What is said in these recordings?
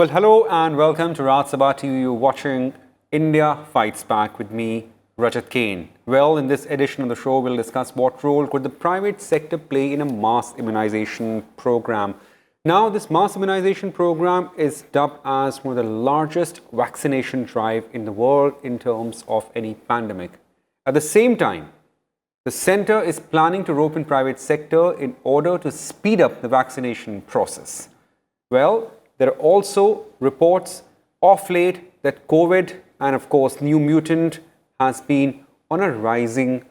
Well, hello and welcome to Raj Sabha TV. You're watching India Fights Back with me, Rajat Kane. Well, in this edition of the show, we'll discuss what role could the private sector play in a mass immunization program. Now, this mass immunization program is dubbed as one of the largest vaccination drive in the world in terms of any pandemic. At the same time, the center is planning to rope in private sector in order to speed up the vaccination process. Well, there are also reports of late that COVID and of course new mutant has been on a rising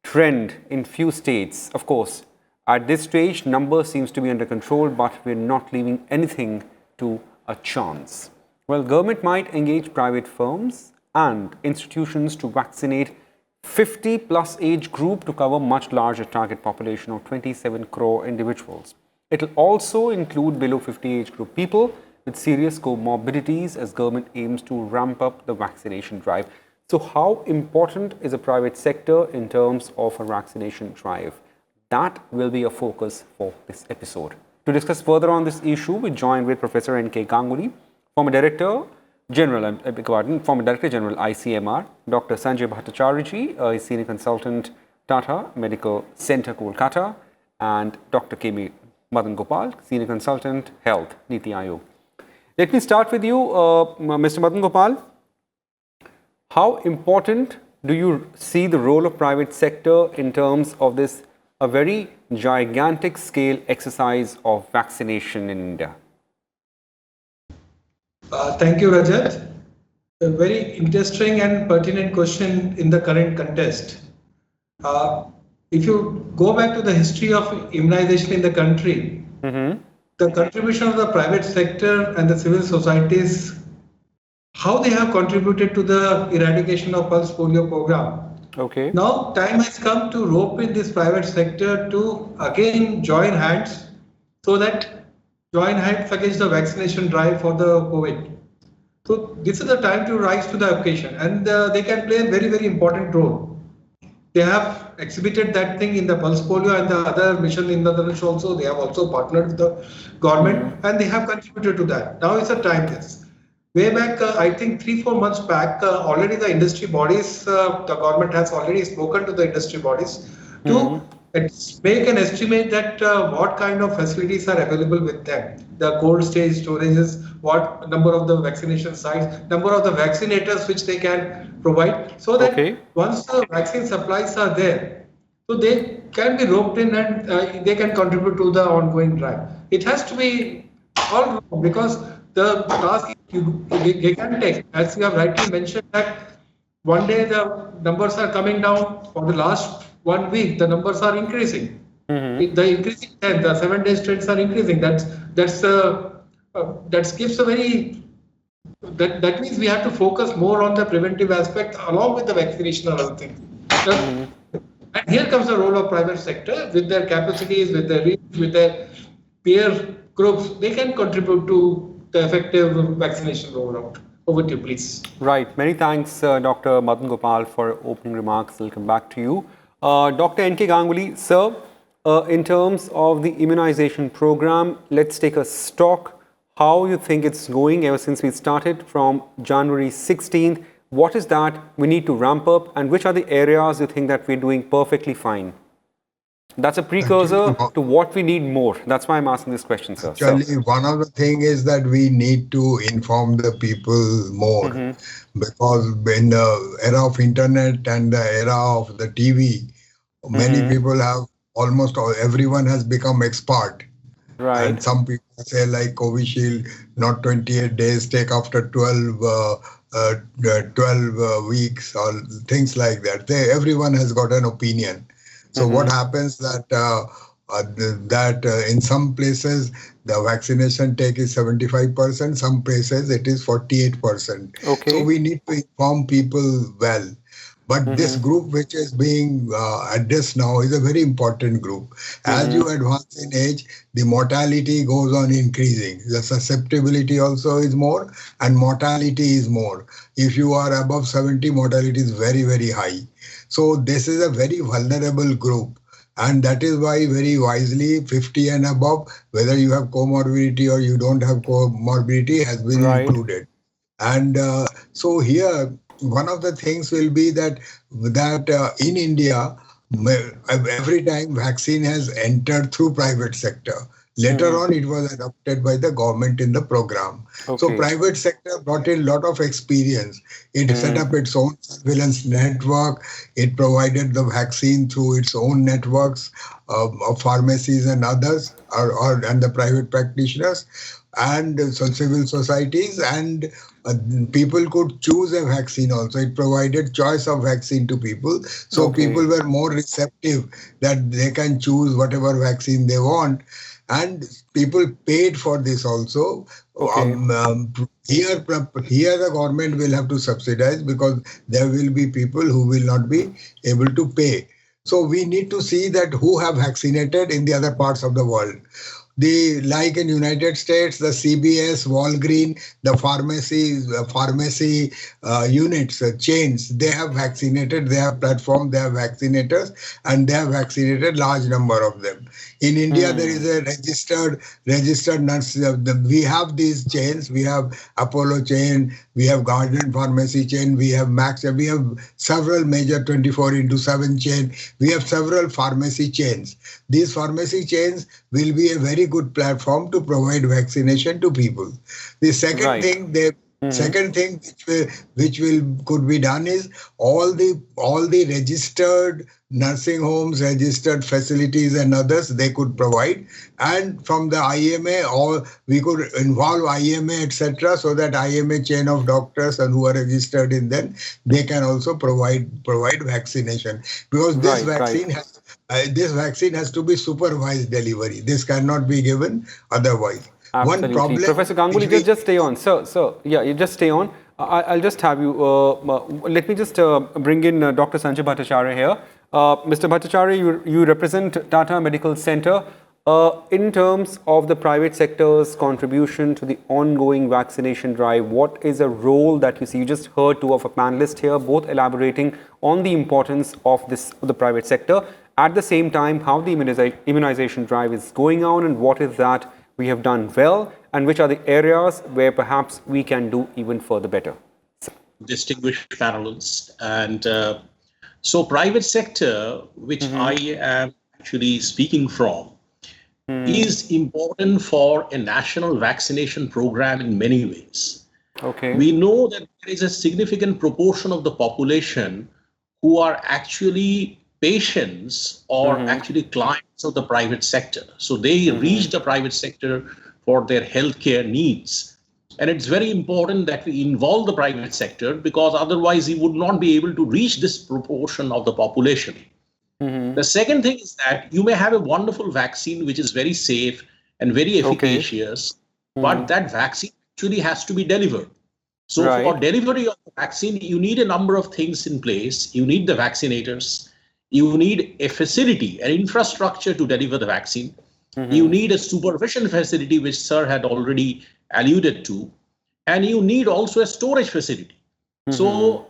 trend in few states. Of course, at this stage, number seems to be under control, but we're not leaving anything to a chance. Well, government might engage private firms and institutions to vaccinate 50 plus age group to cover much larger target population of 27 crore individuals. It will also include below 50 age group people with serious comorbidities as government aims to ramp up the vaccination drive. So how important is a private sector in terms of a vaccination drive? That will be a focus for this episode. To discuss further on this issue, we join with Professor N.K. Ganguly, former Director General ICMR, Dr. Sanjay Bhattacharya, a Senior Consultant, Tata Medical Center, Kolkata, and Dr. K.B. Madan Gopal, Senior Consultant, Health, Niti Aayog. Let me start with you, Mr. Madan Gopal. How important do you see the role of private sector in terms of this a very gigantic scale exercise of vaccination in India? Thank you, Rajat. A very interesting and pertinent question in the current context. If you go back to the history of immunization in the country, the contribution of the private sector and the civil societies, how they have contributed to the eradication of pulse polio program. Okay. Now time has come to rope in this private sector to again join hands against the vaccination drive for the COVID. So this is the time to rise to the occasion, and they can play a very, very important role. They have exhibited that thing in the pulse polio and the other mission in the Indradhanush also. They have also partnered with the government and they have contributed to that. Now is the time, yes. Way back, I think 3-4 months back, already the industry bodies, the government has already spoken to the industry bodies to make an estimate that what kind of facilities are available with them. The cold stage storages, what number of the vaccination sites, number of the vaccinators which they can provide, so that once the vaccine supplies are there, so they can be roped in and they can contribute to the ongoing drive. It has to be all wrong because the task is gigantic. As you have rightly mentioned that one day the numbers are coming down. For the last 1 week, the numbers are increasing. The increasing trend, the 7 days trends are increasing. That gives a very that means we have to focus more on the preventive aspect along with the vaccination and other things. And here comes the role of private sector with their capacities, with their reach, with their peer groups. They can contribute to the effective vaccination rollout. Over to you, please. Right. Many thanks, Dr. Madan Gopal, for opening remarks. We'll come back to you. Dr. N.K. Ganguly, sir, in terms of the immunization program, let's take a stock. How you think it's going ever since we started from January 16th? What is that we need to ramp up, and which are the areas you think that we're doing perfectly fine? That's a precursor to what we need more. That's why I'm asking this question, sir. Actually, one of the things is that we need to inform the people more because in the era of internet and the era of the TV, many people have everyone has become expert. Right. And some people say like Covishield, not 28 days, take after 12 weeks or things like that. Everyone has got an opinion. So what happens that in some places the vaccination take is 75%, some places it is 48%. Okay. So we need to inform people well. But this group which is being addressed now is a very important group. As you advance in age, the mortality goes on increasing. The susceptibility also is more and mortality is more. If you are above 70, mortality is very, very high. So this is a very vulnerable group. And that is why very wisely 50 and above, whether you have comorbidity or you don't have comorbidity, has been Right. included. And so here, one of the things will be that in India, every time vaccine has entered through private sector. Later on, it was adopted by the government in the program. So Okay. private sector brought in a lot of experience. It set up its own surveillance network. It provided the vaccine through its own networks of pharmacies and others, and the private practitioners, and some civil societies, and people could choose a vaccine also. It provided choice of vaccine to people. So Okay. people were more receptive that they can choose whatever vaccine they want. And people paid for this also. Okay. Here the government will have to subsidize because there will be people who will not be able to pay. So we need to see that who have vaccinated in the other parts of the world. Like in United States, the CBS, Walgreens, the pharmacy units, chains, they have vaccinated, they have platform, they have vaccinators, and they have vaccinated large number of them. In India, there is a registered nurse. We have these chains. We have Apollo chain, we have Guardian Pharmacy chain, we have Max, we have several major 24/7 chain. We have several pharmacy chains. These pharmacy chains will be a very good platform to provide vaccination to people. The second Right. thing which could be done is all the registered nursing homes, registered facilities and others they could provide, and from the IMA, or we could involve IMA, etc., so that IMA chain of doctors and who are registered in them, they can also provide vaccination, because this Right. vaccine has this vaccine has to be supervised delivery. This cannot be given otherwise. One Absolutely. problem Professor Ganguly, which we just stay on. Sir, yeah, you just stay on. I'll just have you, let me just bring in Dr. Sanjay Bhattacharya here. Mr. Bhattacharya, you represent Tata Medical Center. In terms of the private sector's contribution to the ongoing vaccination drive, what is a role that you see? You just heard two of our panelists here, both elaborating on the importance of the private sector. At the same time, how the immunization drive is going on, and what is that we have done well, and which are the areas where perhaps we can do even further better. Distinguished panelists. And so private sector, which I am actually speaking from, is important for a national vaccination program in many ways. Okay. We know that there is a significant proportion of the population who are actually patients or actually clients of the private sector. So they reach the private sector for their healthcare needs. And it's very important that we involve the private sector, because otherwise we would not be able to reach this proportion of the population. The second thing is that you may have a wonderful vaccine which is very safe and very efficacious, but that vaccine actually has to be delivered. So for delivery of the vaccine, you need a number of things in place. You need the vaccinators. You need a facility, an infrastructure to deliver the vaccine. You need a supervision facility, which Sir had already alluded to. And you need also a storage facility. So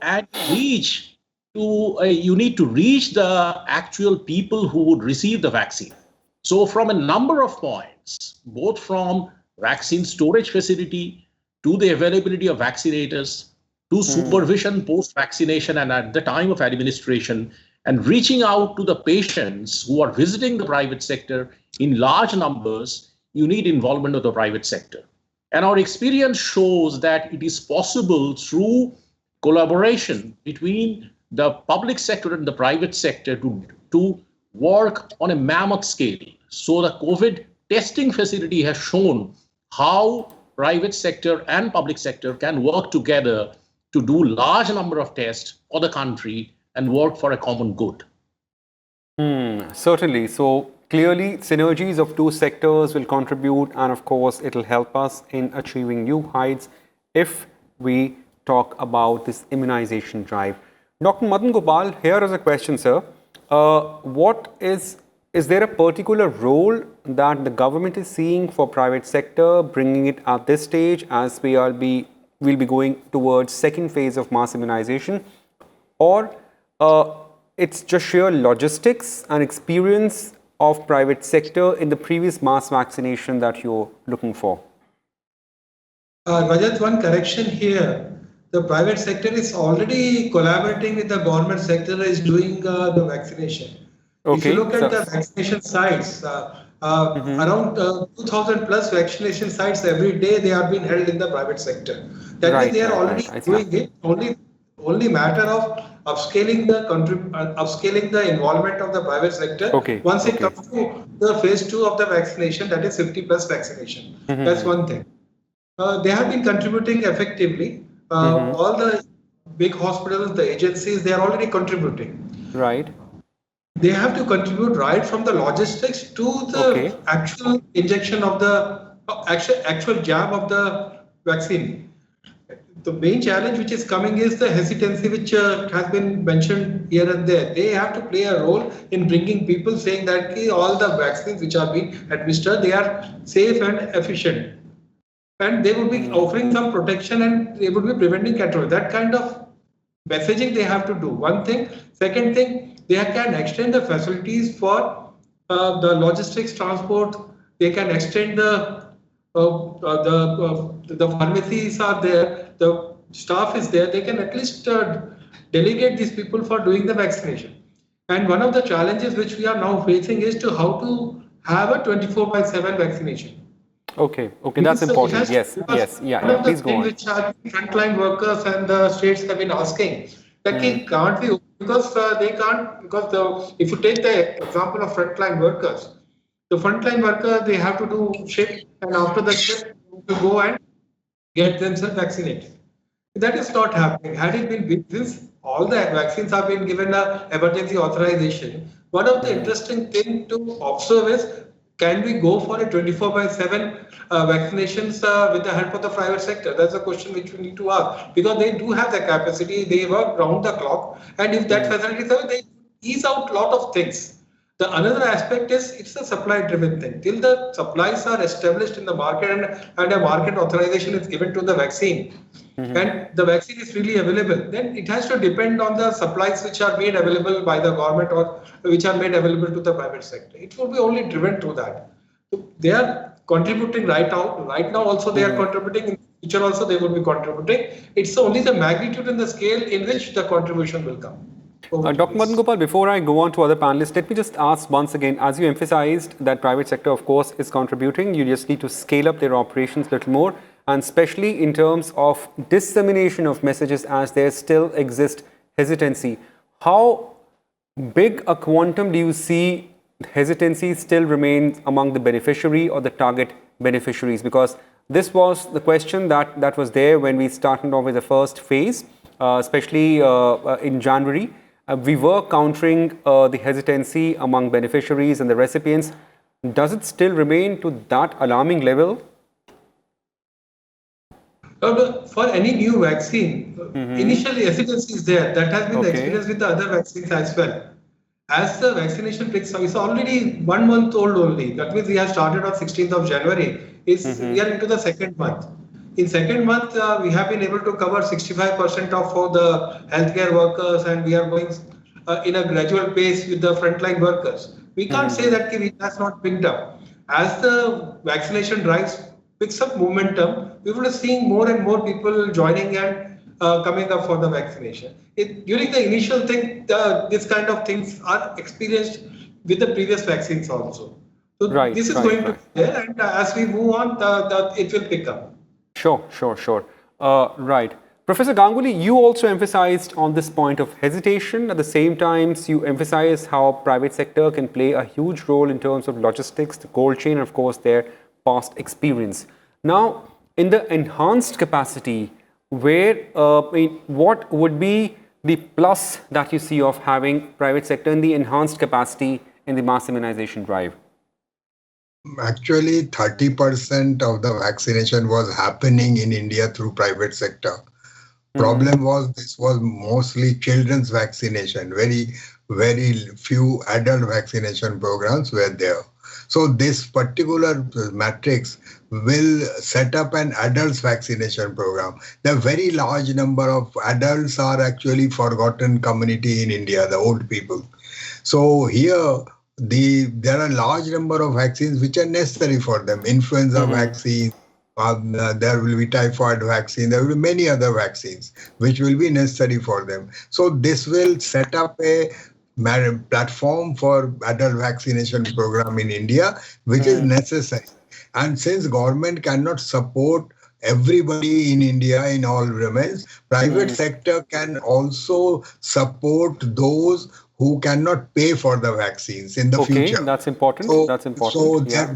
you need to reach the actual people who would receive the vaccine. So from a number of points, both from vaccine storage facility to the availability of vaccinators, to supervision post-vaccination and at the time of administration, and reaching out to the patients who are visiting the private sector in large numbers, you need involvement of the private sector. And our experience shows that it is possible through collaboration between the public sector and the private sector to work on a mammoth scale. So the COVID testing facility has shown how private sector and public sector can work together to do large number of tests for the country and work for a common good. Certainly. So clearly, synergies of two sectors will contribute, and of course, it will help us in achieving new heights if we talk about this immunization drive. Dr. Madan Gopal, here is a question, sir. Is there a particular role that the government is seeing for private sector, bringing it at this stage as we'll be going towards second phase of mass immunization? Or it's just sheer logistics and experience of private sector in the previous mass vaccination that you're looking for? Rajat, one correction here. The private sector is already collaborating with the government sector is doing the vaccination. If you Okay, look so at the vaccination sites, around 2,000 plus vaccination sites every day they are being held in the private sector. That means right, they are right, already right. I see. doing it. Only matter of upscaling the involvement of the private sector. Okay, Once it okay. comes to the phase 2 of the vaccination, that is 50 plus vaccination. That's one thing. They have been contributing effectively. All the big hospitals, the agencies, they are already contributing. Right. They have to contribute right from the logistics to the Okay. actual injection of the actual jab of the vaccine. The main challenge which is coming is the hesitancy which has been mentioned here and there. They have to play a role in bringing people saying that all the vaccines which are being administered, they are safe and efficient. And they would be offering some protection and they would be preventing control. That kind of messaging they have to do. One thing. Second thing, they can extend the facilities for the logistics transport. They can extend the pharmacies are there. The staff is there. They can at least delegate these people for doing the vaccination. And one of the challenges which we are now facing is to how to have a 24/7 vaccination. Okay, okay, that's important. Yes, yes, One of the please go things on. which our frontline workers and the states have been asking that can't we because they can't because if you take the example of frontline workers, the frontline workers they have to do shift and after the shift to go and get themselves vaccinated. That is not happening. Had it been since all the vaccines have been given a emergency authorization, one of the interesting thing to observe is can we go for a 24/7 vaccinations with the help of the private sector? That's a question which we need to ask because they do have the capacity. They work round the clock, and if that facility is there, they ease out a lot of things. The another aspect is it's a supply-driven thing. Till the supplies are established in the market and a market authorization is given to the vaccine, and the vaccine is really available, then it has to depend on the supplies which are made available by the government or which are made available to the private sector. It will be only driven to that. So they are contributing right now. Right now also they are contributing. In the future also they will be contributing. It's only the magnitude and the scale in which the contribution will come. Dr. Madan Gopal, before I go on to other panelists, let me just ask once again, as you emphasized that private sector, of course, is contributing, you just need to scale up their operations a little more, and especially in terms of dissemination of messages as there still exists hesitancy. How big a quantum do you see hesitancy still remains among the beneficiary or the target beneficiaries? Because this was the question that was there when we started off with the first phase, especially in January. We were countering the hesitancy among beneficiaries and the recipients. Does it still remain to that alarming level? For any new vaccine, initially hesitancy is there. That has been the experience with the other vaccines as well. As the vaccination picks up, it's already 1 month old only. That means we have started on 16th of January. We are into the second month. In second month, we have been able to cover 65% of the healthcare workers, and we are going in a gradual pace with the frontline workers. We can't say that it has not picked up. As the vaccination drive picks up momentum, we will be seeing more and more people joining and coming up for the vaccination. During the initial thing, this kind of things are experienced with the previous vaccines also. So this is going to be there, and as we move on, it will pick up. Sure. Right. Professor Ganguly, you also emphasized on this point of hesitation. At the same time, you emphasized how private sector can play a huge role in terms of logistics, the cold chain, and of course, their past experience. Now, in the enhanced capacity, what would be the plus that you see of having private sector in the enhanced capacity in the mass immunization drive? Actually, 30% of the vaccination was happening in India through private sector. Problem was this was mostly children's vaccination. Very few adult vaccination programs were there. So this particular matrix will set up an adults vaccination program. The very large number of adults are actually forgotten community in India, the old people. So here there are a large number of vaccines which are necessary for them. Influenza vaccine, there will be typhoid vaccine, there will be many other vaccines which will be necessary for them. So this will set up a platform for adult vaccination program in India, which is necessary. And since government cannot support everybody in India in all remains, private sector can also support those who cannot pay for the vaccines in the future. Okay, that's important. So, That's important. so Yeah.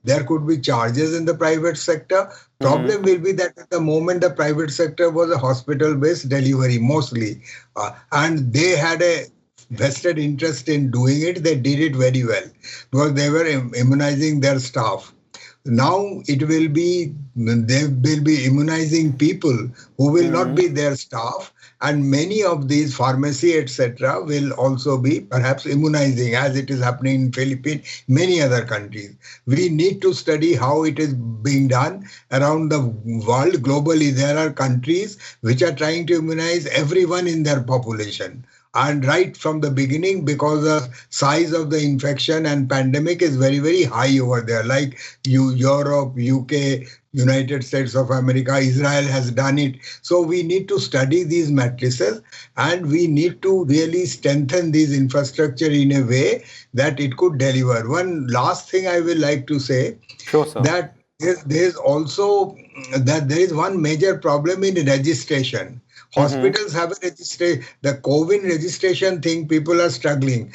there could be charges in the private sector. Problem will be that at the moment the private sector was a hospital-based delivery mostly, and they had a vested interest in doing it. They did it very well because they were immunizing their staff. Now they will be immunizing people who will not be their staff, and many of these pharmacy etc. will also be perhaps immunizing, as it is happening in Philippines, many other countries. We need to study how it is being done around the world. Globally, there are countries which are trying to immunize everyone in their population. And right from the beginning, because the size of the infection and pandemic is very, very high over there, like Europe, UK, United States of America, Israel has done it. So we need to study these matrices, and we need to really strengthen these infrastructure in a way that it could deliver. One last thing I will like to say, Sure, sir. that there is also that there is one major problem in registration. Hospitals have a registration. The COVID registration thing, people are struggling.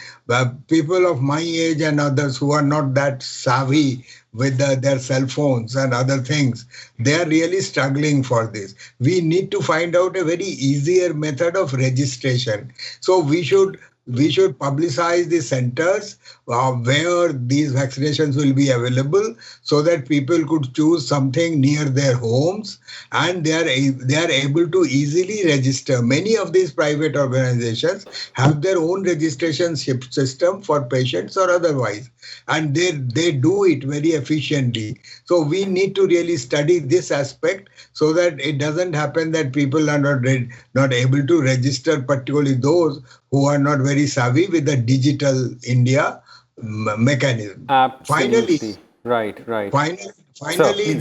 People of my age and others who are not that savvy with their cell phones and other things, they are really struggling for this. We need to find out a very easier method of registration. So we should publicize the centers where these vaccinations will be available, so that people could choose something near their homes, and they are able to easily register. Many of these private organizations have their own registration system for patients or otherwise, and they do it very efficiently. So we need to really study this aspect, so that it doesn't happen that people are not able to register, particularly those who are not very savvy with the digital India mechanism. Absolutely. Right. Finally,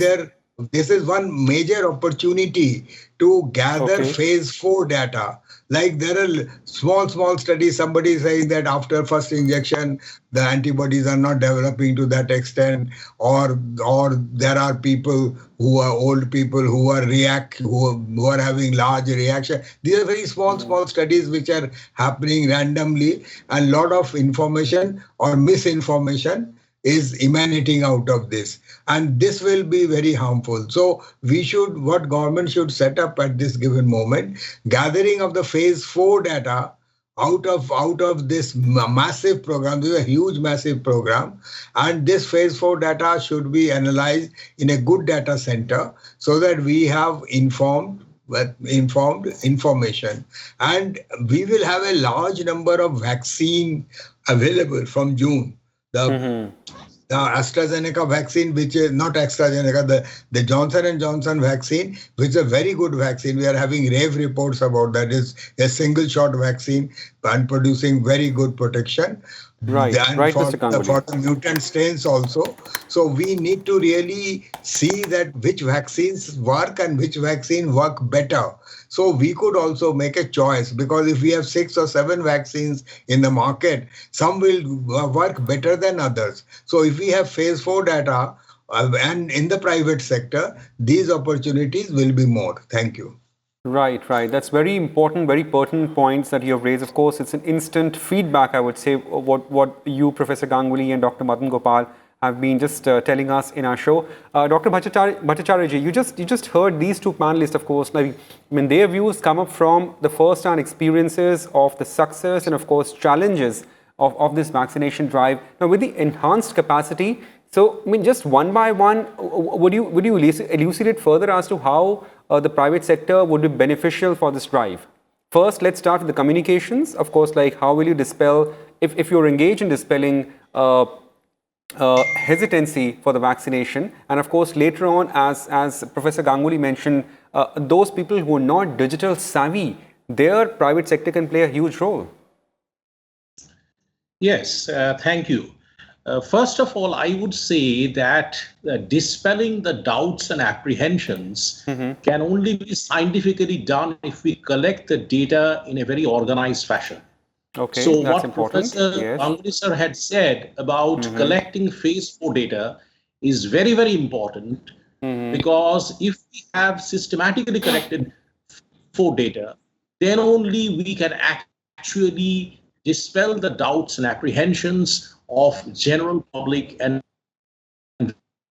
this is one major opportunity to gather phase 4 data. Like there are small studies, somebody is saying that after first injection, the antibodies are not developing to that extent, or there are people who are old people who are who are having large reaction. These are very small studies which are happening randomly, and lot of information or misinformation is emanating out of this, and this will be very harmful. So what government should set up at this given moment, gathering of the phase 4 data out of this massive program. This is a huge massive program, and this phase 4 data should be analyzed in a good data center, so that we have informed information, and we will have a large number of vaccine available from June. The AstraZeneca vaccine, which is not AstraZeneca, the Johnson & Johnson vaccine, which is a very good vaccine. We are having rave reports about that. It's a single shot vaccine and producing very good protection. Right, for Mr. Ganguly. For the mutant strains also. So we need to really see that which vaccines work and which vaccine work better. So we could also make a choice, because if we have 6 or 7 vaccines in the market, some will work better than others. So if we have phase 4 data and in the private sector, these opportunities will be more. Thank you. Right. That's very important, very pertinent points that you have raised. Of course, it's an instant feedback, I would say, what you, Professor Ganguly, and Dr. Madan Gopal have been just telling us in our show. Dr. Bhattacharya ji, you just heard these two panelists, of course. Like, I mean, their views come up from the first-hand experiences of the success and, of course, challenges of this vaccination drive. Now, with the enhanced capacity, so, I mean, just one by one, would you elucidate further as to how the private sector would be beneficial for this drive? First, let's start with the communications. Of course, like how will you dispel, if you're engaged in dispelling hesitancy for the vaccination. And of course, later on, as Professor Ganguly mentioned, those people who are not digital savvy, their private sector can play a huge role. Yes, thank you. First of all, I would say that dispelling the doubts and apprehensions can only be scientifically done if we collect the data in a very organized fashion. Okay, So that's what important. Professor Yes. Ganguly sir had said about collecting phase 4 data is very, very important, because if we have systematically collected 4 data, then only we can actually dispel the doubts and apprehensions of general public. And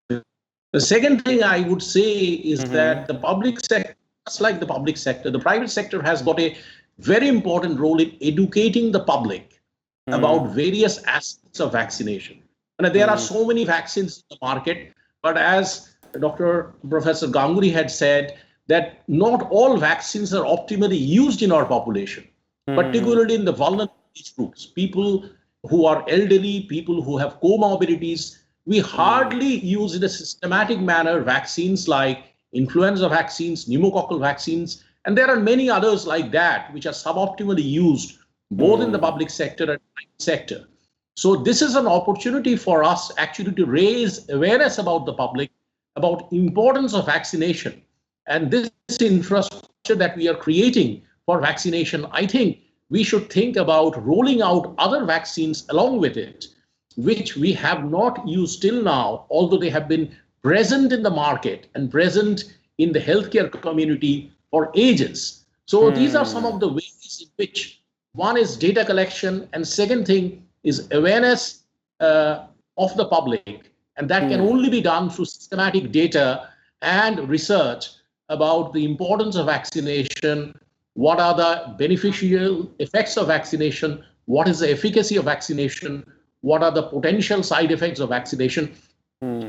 the second thing I would say is that the public sector, just like the public sector, the private sector has got a very important role in educating the public about various aspects of vaccination. And there are so many vaccines in the market, but as Professor Ganguly had said, that not all vaccines are optimally used in our population, particularly in the vulnerable age groups, people who are elderly, people who have comorbidities. We hardly use in a systematic manner vaccines like influenza vaccines, pneumococcal vaccines, and there are many others like that which are suboptimally used both in the public sector and private sector. So this is an opportunity for us actually to raise awareness about the public, about importance of vaccination. And this infrastructure that we are creating for vaccination, I think we should think about rolling out other vaccines along with it, which we have not used till now, although they have been present in the market and present in the healthcare community for ages. So these are some of the ways in which one is data collection, and second thing is awareness of the public. And that can only be done through systematic data and research about the importance of vaccination, what are the beneficial effects of vaccination, what is the efficacy of vaccination, what are the potential side effects of vaccination.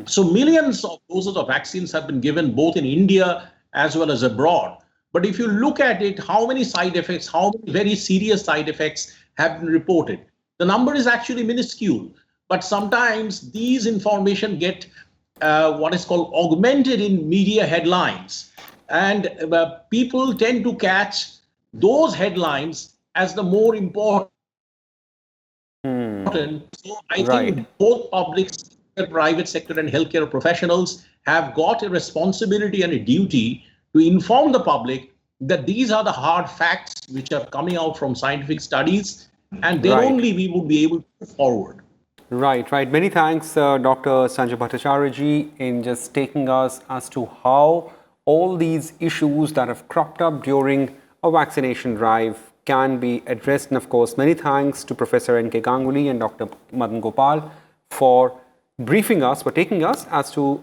So millions of doses of vaccines have been given both in India as well as abroad. But if you look at it, how many side effects, how many very serious side effects have been reported? The number is actually minuscule. But sometimes these information get what is called augmented in media headlines. And people tend to catch those headlines as the more important. So I think both public sector, private sector, and healthcare professionals have got a responsibility and a duty to inform the public that these are the hard facts which are coming out from scientific studies, and then only we would be able to move forward. Right. Many thanks, Dr. Sanjay Bhattacharya ji, in just taking us as to how all these issues that have cropped up during a vaccination drive can be addressed. And of course, many thanks to Professor N.K. Ganguly and Dr. Madan Gopal for briefing us, for taking us as to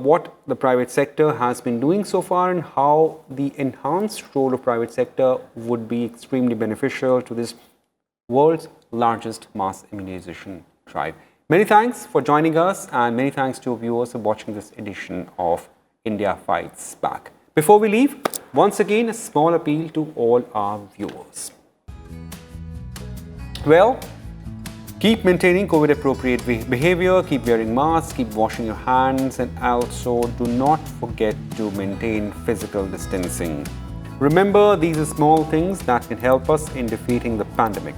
what the private sector has been doing so far and how the enhanced role of private sector would be extremely beneficial to this world's largest mass immunization drive. Many thanks for joining us, and many thanks to viewers for watching this edition of India Fights Back. Before we leave, once again, a small appeal to all our viewers. Well, keep maintaining COVID-appropriate behavior, keep wearing masks, keep washing your hands, and also do not forget to maintain physical distancing. Remember, these are small things that can help us in defeating the pandemic.